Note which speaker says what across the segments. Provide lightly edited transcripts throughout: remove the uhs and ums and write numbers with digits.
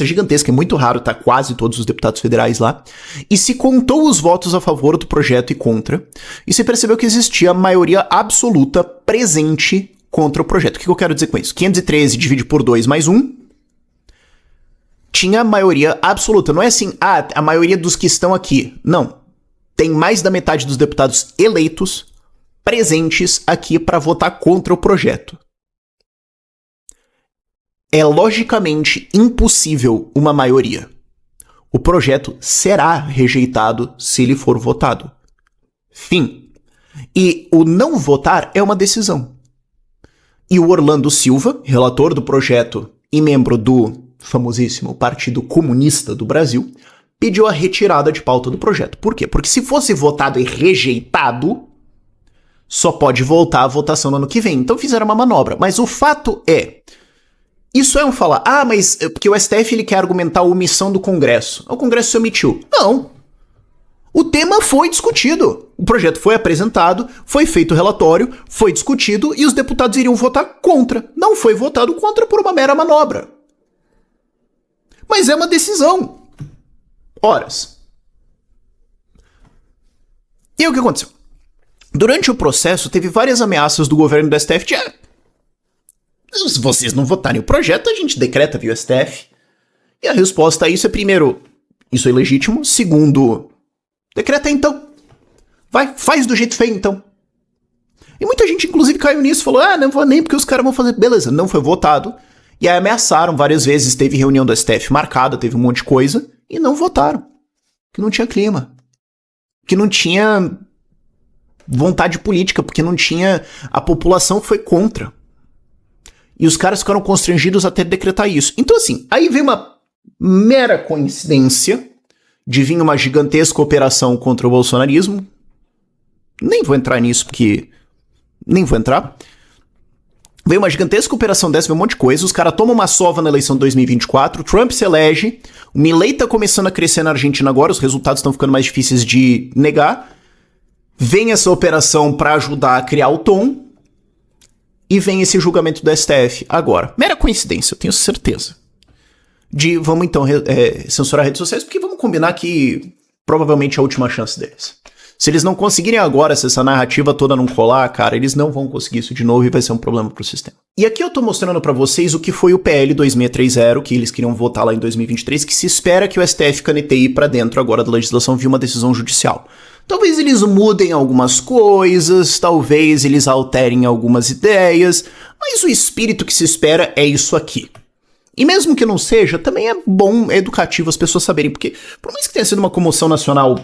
Speaker 1: gigantesca, é muito raro, tá quase todos os deputados federais lá, e se contou os votos a favor do projeto e contra, e se percebeu que existia maioria absoluta presente contra o projeto. O que eu quero dizer com isso? 513 divide por 2 mais 1, tinha maioria absoluta. Não é assim, a maioria dos que estão aqui. Não. Tem mais da metade dos deputados eleitos presentes aqui para votar contra o projeto. É logicamente impossível uma maioria. O projeto será rejeitado se ele for votado. Fim. E o não votar é uma decisão. E o Orlando Silva, relator do projeto e membro do famosíssimo Partido Comunista do Brasil, pediu a retirada de pauta do projeto. Por quê? Porque se fosse votado e rejeitado, só pode voltar a votação no ano que vem. Então fizeram uma manobra. Mas o fato é, isso é um falar, mas porque o STF ele quer argumentar a omissão do Congresso. O Congresso se omitiu. Não. O tema foi discutido. O projeto foi apresentado, foi feito o relatório, foi discutido e os deputados iriam votar contra. Não foi votado contra por uma mera manobra. Mas é uma decisão. Horas. E aí o que aconteceu? Durante o processo, teve várias ameaças do governo do STF de se vocês não votarem o projeto, a gente decreta via STF. E a resposta a isso é, primeiro, isso é ilegítimo. Segundo, decreta então. Vai, faz do jeito feio então. E muita gente, inclusive, caiu nisso. Falou, não vou nem porque os caras vão fazer. Beleza, não foi votado. E aí ameaçaram várias vezes. Teve reunião do STF marcada, teve um monte de coisa. E não votaram. Que não tinha clima. Que não tinha vontade política. Porque não tinha... A população foi contra. E os caras ficaram constrangidos até decretar isso. Então, assim, aí vem uma mera coincidência de vir uma gigantesca operação contra o bolsonarismo. Nem vou entrar nisso, porque... Nem vou entrar. Veio uma gigantesca operação dessa, veio um monte de coisa. Os caras tomam uma sova na eleição de 2024. Trump se elege. O Milei tá começando a crescer na Argentina agora. Os resultados estão ficando mais difíceis de negar. Vem essa operação pra ajudar a criar o tom. E vem esse julgamento do STF agora. Mera coincidência, eu tenho certeza. Vamos então censurar redes sociais, porque vamos combinar que provavelmente é a última chance deles. Se eles não conseguirem agora, se essa narrativa toda não colar, cara, eles não vão conseguir isso de novo e vai ser um problema pro sistema. E aqui eu tô mostrando pra vocês o que foi o PL 2630, que eles queriam votar lá em 2023, que se espera que o STF caneteie pra dentro agora da legislação via uma decisão judicial. Talvez eles mudem algumas coisas, talvez eles alterem algumas ideias, mas o espírito que se espera é isso aqui. E mesmo que não seja, também é bom, é educativo as pessoas saberem, porque por mais que tenha sido uma comoção nacional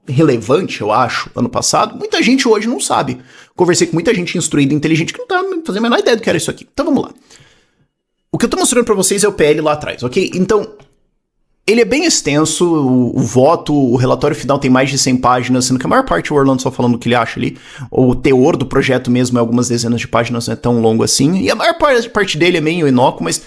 Speaker 1: relevante, eu acho, ano passado, muita gente hoje não sabe. Conversei com muita gente instruída e inteligente que não tá fazendo a menor ideia do que era isso aqui. Então vamos lá. O que eu tô mostrando pra vocês é o PL lá atrás, ok? Então... Ele é bem extenso, o voto, o relatório final tem mais de 100 páginas, sendo que a maior parte é o Orlando só falando o que ele acha ali. O teor do projeto mesmo é algumas dezenas de páginas, não é tão longo assim. E a maior parte dele é meio inócuo, mas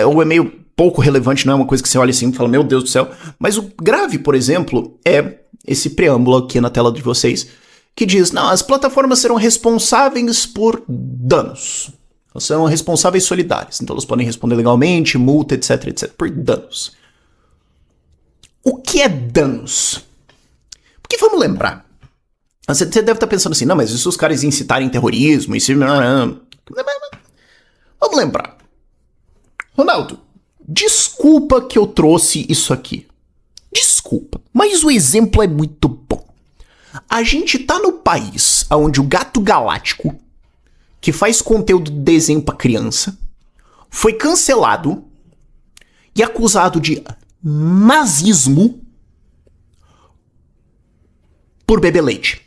Speaker 1: ou é meio pouco relevante, não é uma coisa que você olha assim e fala, meu Deus do céu. Mas o grave, por exemplo, é esse preâmbulo aqui na tela de vocês, que diz, não, as plataformas serão responsáveis por danos. Elas serão responsáveis solidárias, então elas podem responder legalmente, multa, etc, etc, por danos. O que é danos? Porque vamos lembrar. Você deve estar pensando assim, não, mas e se os caras incitarem terrorismo? Vamos lembrar. Ronaldo, desculpa que eu trouxe isso aqui. Desculpa, mas o exemplo é muito bom. A gente tá no país onde o Gato Galáctico, que faz conteúdo de desenho pra criança, foi cancelado e acusado de nazismo por beber leite.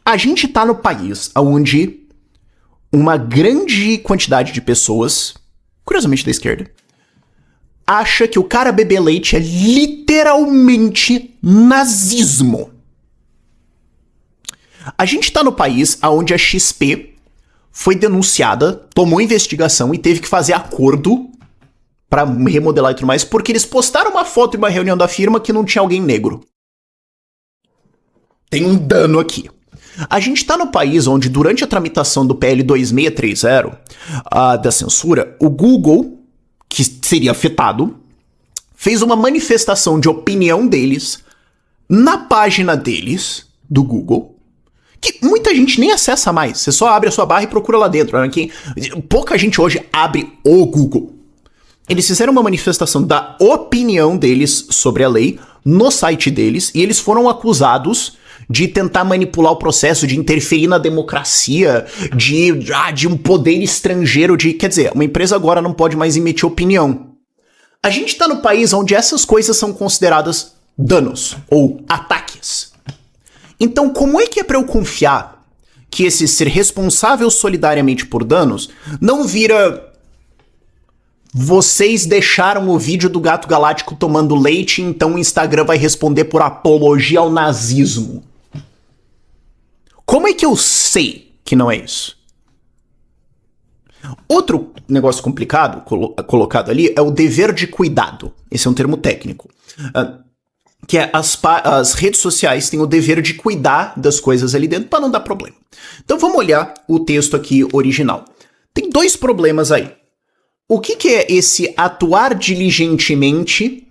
Speaker 1: A gente tá no país onde uma grande quantidade de pessoas, curiosamente da esquerda, acha que o cara beber leite é literalmente nazismo. A gente tá no país onde a XP foi denunciada, tomou investigação e teve que fazer acordo pra remodelar e tudo mais, porque eles postaram uma foto em uma reunião da firma que não tinha alguém negro. Tem um dano aqui. A gente tá no país onde, durante a tramitação do PL 2630, da censura, o Google que seria afetado, fez uma manifestação de opinião deles na página deles, do Google, que muita gente nem acessa mais. Você só abre a sua barra e procura lá dentro. Né? Pouca gente hoje abre o Google. Eles fizeram uma manifestação da opinião deles sobre a lei no site deles e eles foram acusados de tentar manipular o processo, de interferir na democracia, de um poder estrangeiro, quer dizer, uma empresa agora não pode mais emitir opinião. A gente tá no país onde essas coisas são consideradas danos ou ataques. Então, como é que é pra eu confiar que esse ser responsável solidariamente por danos não vira... Vocês deixaram o vídeo do gato galáctico tomando leite, então o Instagram vai responder por apologia ao nazismo. Como é que eu sei que não é isso? Outro negócio complicado colocado ali é o dever de cuidado. Esse é um termo técnico. Que é as redes sociais têm o dever de cuidar das coisas ali dentro para não dar problema. Então vamos olhar o texto aqui original. Tem dois problemas aí. O que é esse atuar diligentemente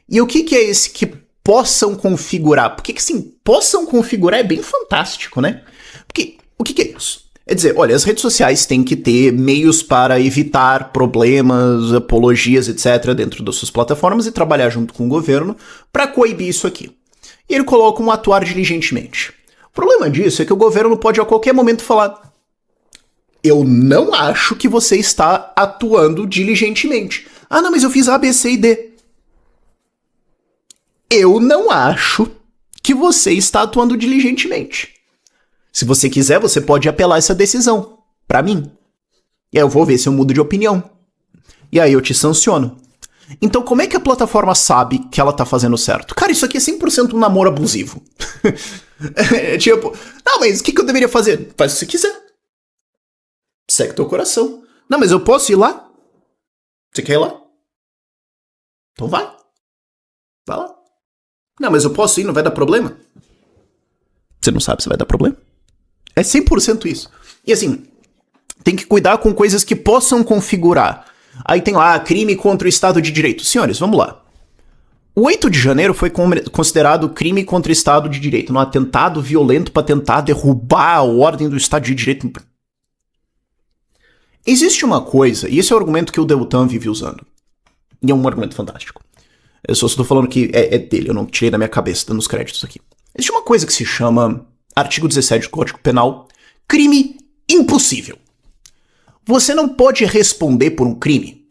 Speaker 1: e o que é esse que possam configurar? Porque assim, possam configurar é bem fantástico, né? Porque o que é isso? É dizer, olha, as redes sociais têm que ter meios para evitar problemas, apologias, etc. dentro das suas plataformas e trabalhar junto com o governo para coibir isso aqui. E ele coloca um atuar diligentemente. O problema disso é que o governo pode a qualquer momento falar: eu não acho que você está atuando diligentemente. Ah, não, mas eu fiz A, B, C e D. Eu não acho que você está atuando diligentemente. Se você quiser, você pode apelar essa decisão pra mim. E aí eu vou ver se eu mudo de opinião. E aí eu te sanciono. Então como é que a plataforma sabe que ela tá fazendo certo? Cara, isso aqui é 100% um namoro abusivo. É tipo, não, mas o que eu deveria fazer? Faz o que você quiser. Segue teu coração. Não, mas eu posso ir lá? Você quer ir lá? Então vai. Vai lá. Não, mas eu posso ir, não vai dar problema? Você não sabe se vai dar problema? É 100% isso. E assim, tem que cuidar com coisas que possam configurar. Aí tem lá, crime contra o Estado de Direito. Senhores, vamos lá. O 8 de janeiro foi considerado crime contra o Estado de Direito, um atentado violento para tentar derrubar a ordem do Estado de Direito. Existe uma coisa, e esse é o argumento que o Deltan vive usando. E é um argumento fantástico. Eu só estou falando que é dele, eu não tirei da minha cabeça, dando os créditos aqui. Existe uma coisa que se chama artigo 17 do Código Penal, crime impossível. Você não pode responder por um crime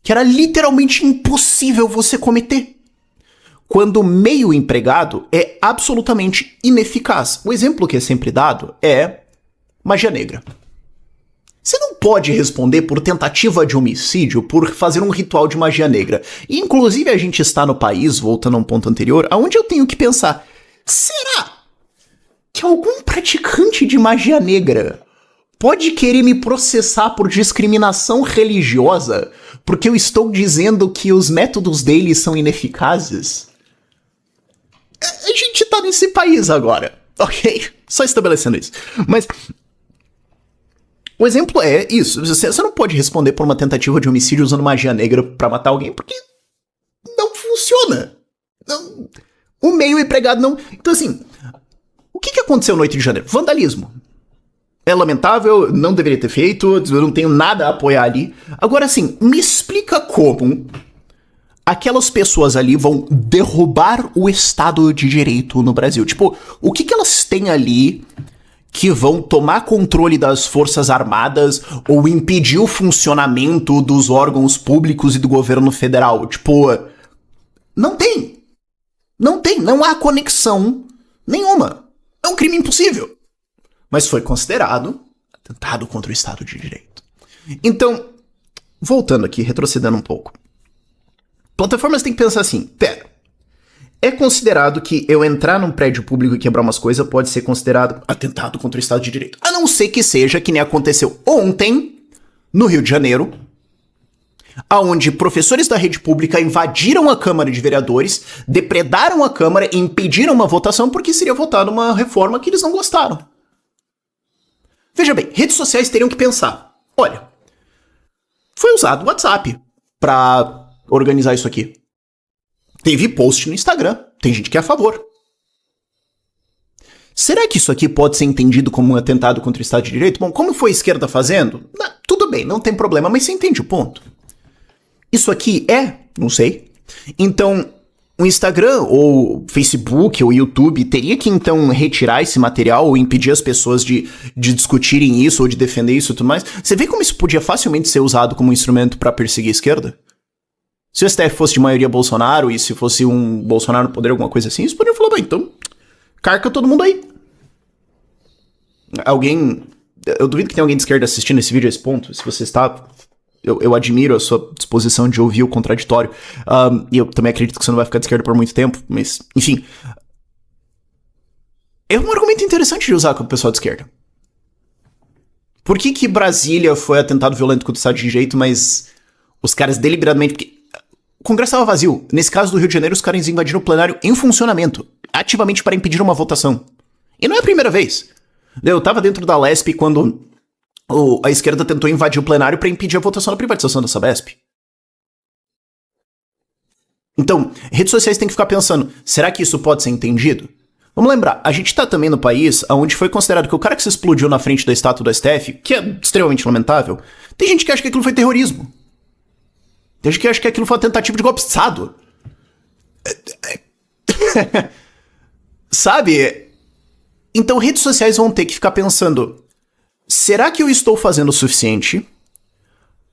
Speaker 1: que era literalmente impossível você cometer, quando o meio empregado é absolutamente ineficaz. O exemplo que é sempre dado é magia negra. Você não pode responder por tentativa de homicídio por fazer um ritual de magia negra. E, inclusive, a gente está no país, voltando a um ponto anterior, onde eu tenho que pensar, será que algum praticante de magia negra pode querer me processar por discriminação religiosa porque eu estou dizendo que os métodos deles são ineficazes? A gente tá nesse país agora, ok? Só estabelecendo isso. Mas o exemplo é isso. Você não pode responder por uma tentativa de homicídio usando magia negra pra matar alguém porque não funciona. Não, o meio empregado não... Então assim, o que aconteceu no 8 de janeiro? Vandalismo. É lamentável, não deveria ter feito, eu não tenho nada a apoiar ali. Agora assim, me explica como aquelas pessoas ali vão derrubar o Estado de Direito no Brasil. Tipo, o que elas têm ali que vão tomar controle das Forças Armadas ou impedir o funcionamento dos órgãos públicos e do governo federal? Tipo, não tem. Não tem, não há conexão nenhuma. É um crime impossível. Mas foi considerado atentado contra o Estado de Direito. Então, voltando aqui, retrocedendo um pouco. Plataformas têm que pensar assim, pera, é considerado que eu entrar num prédio público e quebrar umas coisas pode ser considerado atentado contra o Estado de Direito. A não ser que seja que nem aconteceu ontem, no Rio de Janeiro, aonde professores da rede pública invadiram a Câmara de Vereadores, depredaram a Câmara e impediram uma votação porque seria votada uma reforma que eles não gostaram. Veja bem, redes sociais teriam que pensar, olha, foi usado o WhatsApp pra organizar isso aqui. Teve post no Instagram. Tem gente que é a favor. Será que isso aqui pode ser entendido como um atentado contra o Estado de Direito? Bom, como foi a esquerda fazendo? Tudo bem, não tem problema, mas você entende o ponto. Isso aqui é? Não sei. Então, o Instagram, ou Facebook, ou YouTube, teria que então retirar esse material ou impedir as pessoas de discutirem isso ou de defender isso e tudo mais? Você vê como isso podia facilmente ser usado como instrumento para perseguir a esquerda? Se o STF fosse de maioria Bolsonaro e se fosse um Bolsonaro no poder, alguma coisa assim, eles poderiam falar, bem, então carca todo mundo aí. Alguém... Eu duvido que tenha alguém de esquerda assistindo esse vídeo a esse ponto. Se você está... Eu admiro a sua disposição de ouvir o contraditório. E eu também acredito que você não vai ficar de esquerda por muito tempo. Mas, enfim. É um argumento interessante de usar com o pessoal de esquerda. Por que Brasília foi atentado violento contra o Estado de Direito, mas os caras deliberadamente... Porque o Congresso estava vazio. Nesse caso do Rio de Janeiro, os caras invadiram o plenário em funcionamento. Ativamente para impedir uma votação. E não é a primeira vez. Eu tava dentro da Lesp quando a esquerda tentou invadir o plenário para impedir a votação da privatização da Sabesp. Então, redes sociais têm que ficar pensando, será que isso pode ser entendido? Vamos lembrar, a gente tá também no país onde foi considerado que o cara que se explodiu na frente da estátua do STF, que é extremamente lamentável, tem gente que acha que aquilo foi terrorismo. Tem gente que acha que aquilo foi uma tentativa de golpe de Estado. Sabe? Então redes sociais vão ter que ficar pensando, será que eu estou fazendo o suficiente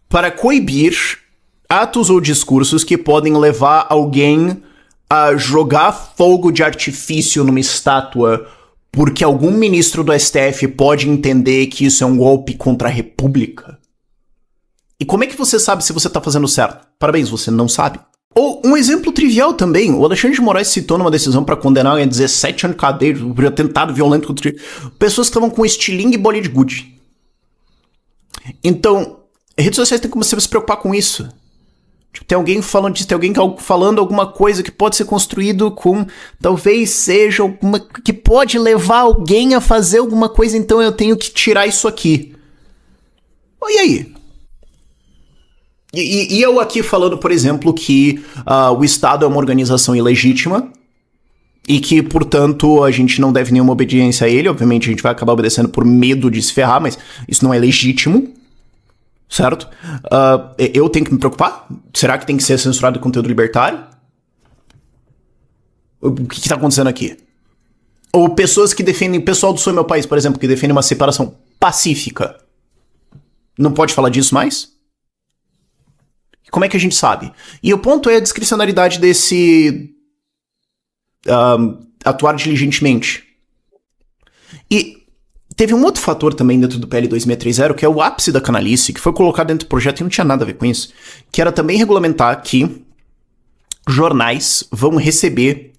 Speaker 1: para coibir atos ou discursos que podem levar alguém a jogar fogo de artifício numa estátua porque algum ministro do STF pode entender que isso é um golpe contra a República? E como é que você sabe se você está fazendo certo? Parabéns, você não sabe. Ou um exemplo trivial também, o Alexandre de Moraes citou numa decisão para condenar em 17 anos de cadeia por atentado violento contra pessoas que estavam com estilingue e bolinha de gude. Então, redes sociais têm que começar a se preocupar com isso. Tipo, tem alguém falando disso, tem alguém falando alguma coisa que pode ser construído com, talvez seja alguma, que pode levar alguém a fazer alguma coisa, então eu tenho que tirar isso aqui. E aí? E eu aqui falando, por exemplo, que o Estado é uma organização ilegítima e que, portanto, a gente não deve nenhuma obediência a ele. Obviamente, a gente vai acabar obedecendo por medo de se ferrar, mas isso não é legítimo, certo? Eu tenho que me preocupar? Será que tem que ser censurado conteúdo libertário? O que está acontecendo aqui? Ou pessoas que defendem, pessoal do Sou Meu País, por exemplo, que defendem uma separação pacífica. Não pode falar disso mais? Como é que a gente sabe? E o ponto é a discricionariedade desse atuar diligentemente. E teve um outro fator também dentro do PL 2630, que é o ápice da canalice, que foi colocado dentro do projeto e não tinha nada a ver com isso, que era também regulamentar que jornais vão receber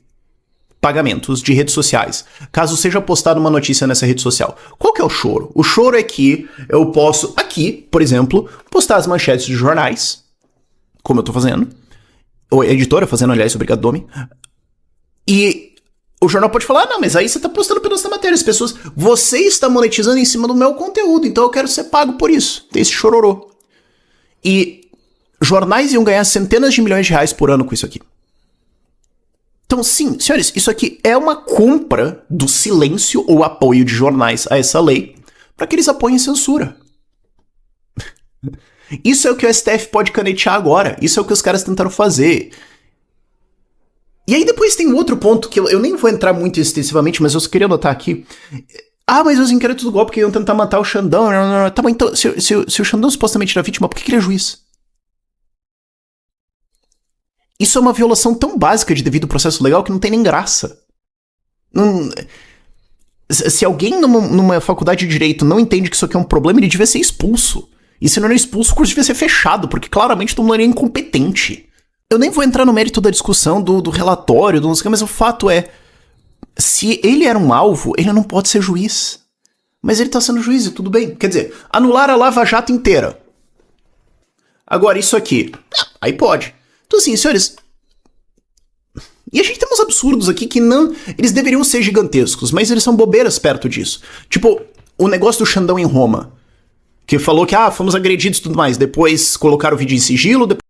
Speaker 1: pagamentos de redes sociais, caso seja postada uma notícia nessa rede social. Qual que é o choro? O choro é que eu posso, aqui, por exemplo, postar as manchetes de jornais, como eu tô fazendo, ou a editora fazendo, aliás, obrigado, Domi, e o jornal pode falar, não, mas aí você tá postando pedaço da matéria, as pessoas, você está monetizando em cima do meu conteúdo, então eu quero ser pago por isso, tem esse chororô. E jornais iam ganhar centenas de milhões de reais por ano com isso aqui. Então, sim, senhores, isso aqui é uma compra do silêncio ou apoio de jornais a essa lei para que eles apoiem censura. Isso é o que o STF pode canetear agora. Isso é o que os caras tentaram fazer. E aí depois tem um outro ponto que eu nem vou entrar muito extensivamente, mas eu só queria notar aqui. Mas os inquéritos do golpe que iam tentar matar o Xandão. Tá bom, então, se o Xandão supostamente era vítima, por que ele é juiz? Isso é uma violação tão básica de devido processo legal que não tem nem graça. Se alguém numa faculdade de direito não entende que isso aqui é um problema, ele devia ser expulso. E se não é expulso, o curso devia ser fechado, porque claramente todo mundo é incompetente. Eu nem vou entrar no mérito da discussão do relatório, mas o fato é, se ele era um alvo, ele não pode ser juiz. Mas ele tá sendo juiz e tudo bem. Quer dizer, anular a Lava Jato inteira. Agora, isso aqui, aí pode. Então assim, senhores, e a gente tem uns absurdos aqui que não, eles deveriam ser gigantescos, mas eles são bobeiras perto disso. Tipo, o negócio do Xandão em Roma. que falou que, fomos agredidos e tudo mais. Depois colocaram o vídeo em sigilo,